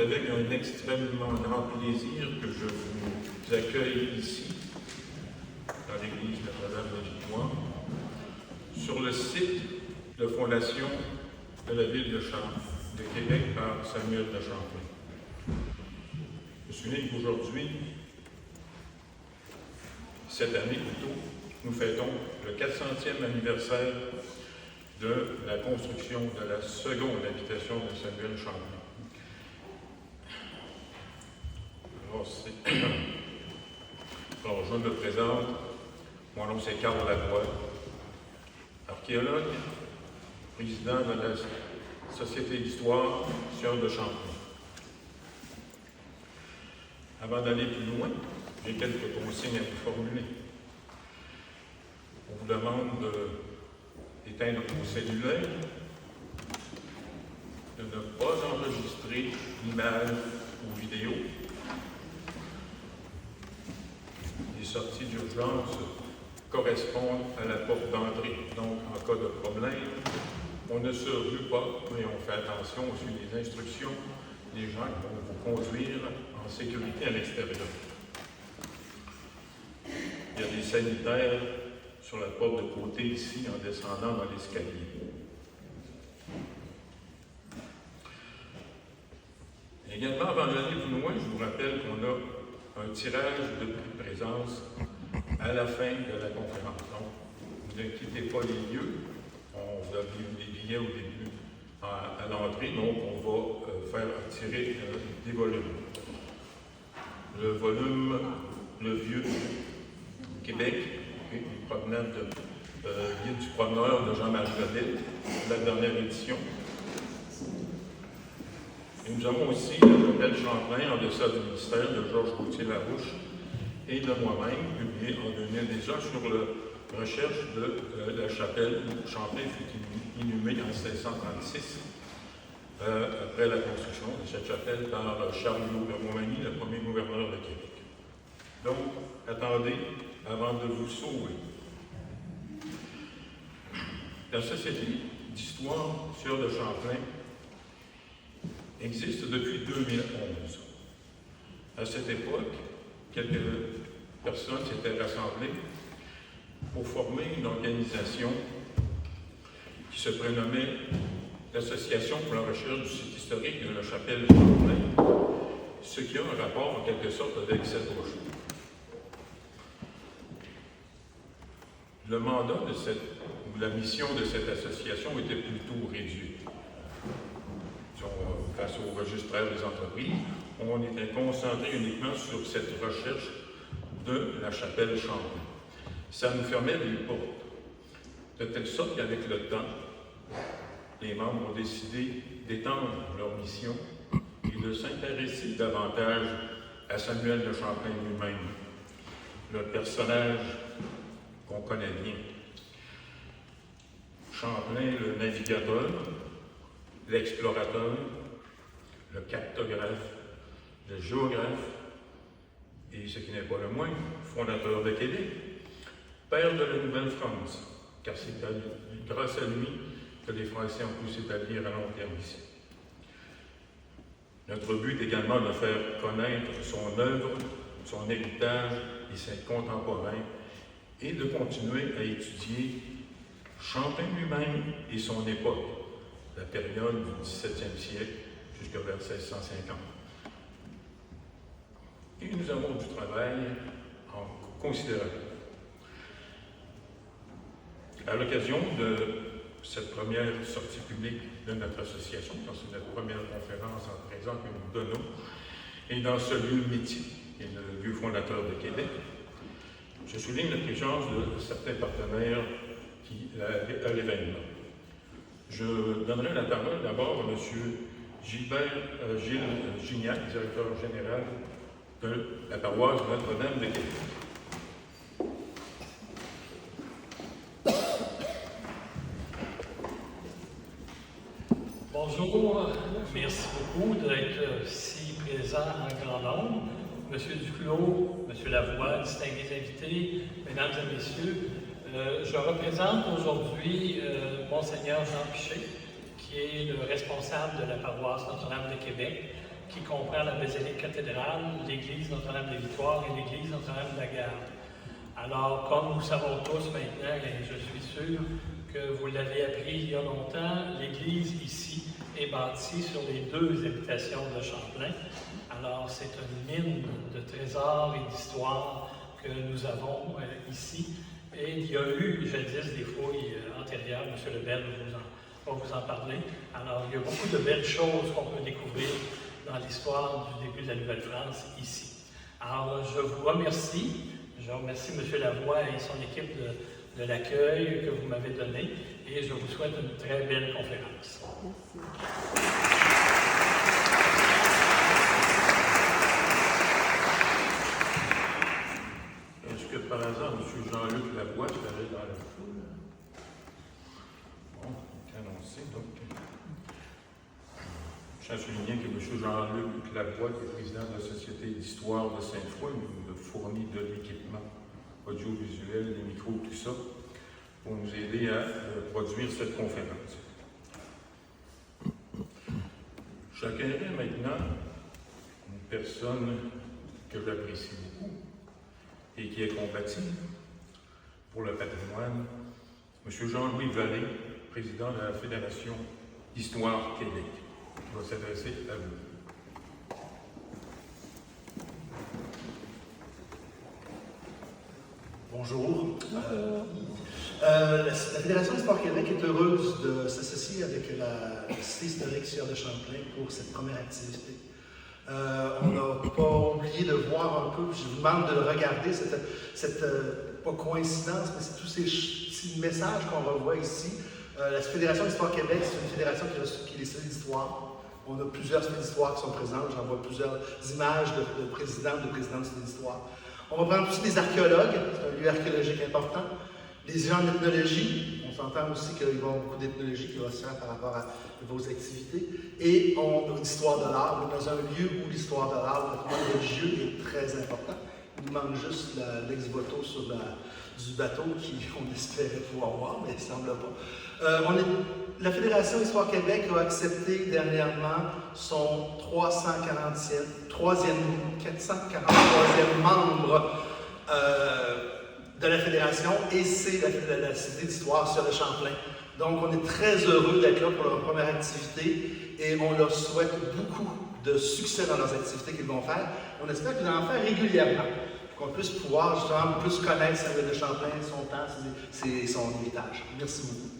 avec un extrêmement grand plaisir que je vous accueille ici, dans l'église Notre-Dame de Victoire, sur le site de fondation de la ville de Québec par Samuel de Champlain. Je souligne qu'aujourd'hui, cette année plutôt, nous fêtons le 400e anniversaire de la construction de la seconde habitation de Samuel Champlain. Alors, je me présente. Mon nom, c'est Carl Lavoie, archéologue, président de la Société d'histoire Sieur de Champlain. Avant d'aller plus loin, j'ai quelques consignes à vous formuler. On vous demande d'éteindre vos cellulaires, de ne pas enregistrer l'image ou vidéo. Les sorties d'urgence correspondent à la porte d'entrée. Donc, en cas de problème, on ne se rue pas, mais on fait attention, on suit les instructions des gens qui vont vous conduire en sécurité à l'extérieur. Il y a des sanitaires sur la porte de côté ici, en descendant dans l'escalier. Également, avant d'aller plus loin, je vous rappelle qu'on a un tirage de prix de présence à la fin de la conférence. Donc, ne quittez pas les lieux. On vous a mis des billets au début à l'entrée, donc on va faire tirer des volumes. Le volume Le Vieux Québec, une promenade guide du promeneur de Jean-Marie Godet, la dernière édition. Et nous avons aussi la chapelle Champlain en deçà du ministère de Georges Gauthier-Larouche et de moi-même, publié en 2000 déjà sur la recherche de la chapelle où Champlain fut inhumé en 1636, après la construction de cette chapelle par Charles-Loup de Montmagny, le premier gouverneur de Québec. Donc, attendez avant de vous sauver. La Société d'histoire Sieur de Champlain existe depuis 2011. À cette époque, quelques personnes s'étaient rassemblées pour former une organisation qui se prénommait l'Association pour la recherche du site historique de la chapelle Champlain, ce qui a un rapport en quelque sorte avec cette roche. Le mandat ou la mission de cette association était plutôt réduite. Face au registraire des entreprises, on était concentré uniquement sur cette recherche de la chapelle Champlain. Ça nous fermait les portes, de telle sorte qu'avec le temps, les membres ont décidé d'étendre leur mission et de s'intéresser davantage à Samuel de Champlain lui-même, le personnage qu'on connaît bien. Champlain, le navigateur, l'explorateur, le cartographe, le géographe, et ce qui n'est pas le moins, fondateur de Québec, père de la Nouvelle-France, car c'est grâce à lui que les Français ont pu s'établir à long terme ici. Notre but est également de faire connaître son œuvre, son héritage et ses contemporains, et de continuer à étudier Champlain lui-même et son époque, la période du XVIIe siècle jusqu'à vers 1650. Et nous avons du travail en considérable. À l'occasion de cette première sortie publique de notre association, dans notre première conférence en présent que nous donnons, et dans ce lieu mythique, qui est le lieu fondateur de Québec, je souligne la présence de certains partenaires à l'événement. Je donnerai la parole d'abord à M. Gilles Gignac, directeur général de la paroisse Notre-Dame de Québec. Bonjour, merci beaucoup d'être si présent en grand nombre. Monsieur Duclos, Monsieur Lavoie, distingués invités, Mesdames et Messieurs, je représente aujourd'hui Monseigneur Jean Piché, qui est le responsable de la paroisse Notre-Dame de Québec, qui comprend la basilique cathédrale, l'église Notre-Dame des Victoires et l'église Notre-Dame de la Garde. Alors, comme nous savons tous maintenant, et je suis sûr que vous l'avez appris il y a longtemps, l'église ici est bâtie sur les 2 habitations de Champlain. Alors, c'est une mine de trésors et d'histoire que nous avons ici. Et il y a eu jadis des fouilles antérieures, M. Lebel va vous en parler. Alors, il y a beaucoup de belles choses qu'on peut découvrir dans l'histoire du début de la Nouvelle-France ici. Alors, je vous remercie. Je remercie M. Lavoie et son équipe de l'accueil que vous m'avez donné et je vous souhaite une très belle conférence. Merci. Est-ce que par hasard, M. Jean-Luc Lavoie serait dans la foule? Bon, annoncé donc. Je tiens à souligner que M. Jean-Luc Lavoie, qui est président de la Société d'histoire de Sainte-Foy, nous a fourni de l'équipement audiovisuel, les micros, tout ça, pour nous aider à produire cette conférence. J'accueillerai maintenant une personne que j'apprécie beaucoup et qui est combative pour le patrimoine, M. Jean-Louis Vallée, président de la Fédération d'Histoire Québec. Il va s'adresser à vous. Bonjour. La Fédération d'Histoire Québec est heureuse de s'associer avec la Cité historique Sieur de Champlain pour cette première activité. On n'a pas oublié de voir un peu, je vous demande de le regarder, cette pas coïncidence, mais c'est tous ces petits messages qu'on revoit ici. La Fédération d'Histoire Québec, c'est une fédération qui est les cités d'histoire. On a plusieurs cités d'histoire qui sont présentes, j'en vois plusieurs images de présidents, de présidents de cités d'histoire. On va prendre aussi des archéologues, c'est un lieu archéologique important, des gens d'ethnologie, on s'entend aussi qu'il va y avoir beaucoup d'ethnologie qui va se faire par rapport à vos activités, et on a l'histoire de l'art, on est dans un lieu où l'histoire de l'art, le patrimoine religieux est très important. Il nous manque juste l'ex-voto sur du bateau qu'on espérait pouvoir voir, mais il ne semble pas. La Fédération Histoire Québec a accepté dernièrement son 443e membre de la Fédération et c'est la Cité d'Histoire Sieur de Champlain. Donc on est très heureux d'être là pour leur première activité et on leur souhaite beaucoup de succès dans leurs activités qu'ils vont faire. On espère qu'ils vont en faire régulièrement pour qu'on puisse pouvoir justement plus connaître Samuel de Champlain, son temps, son héritage. Merci beaucoup.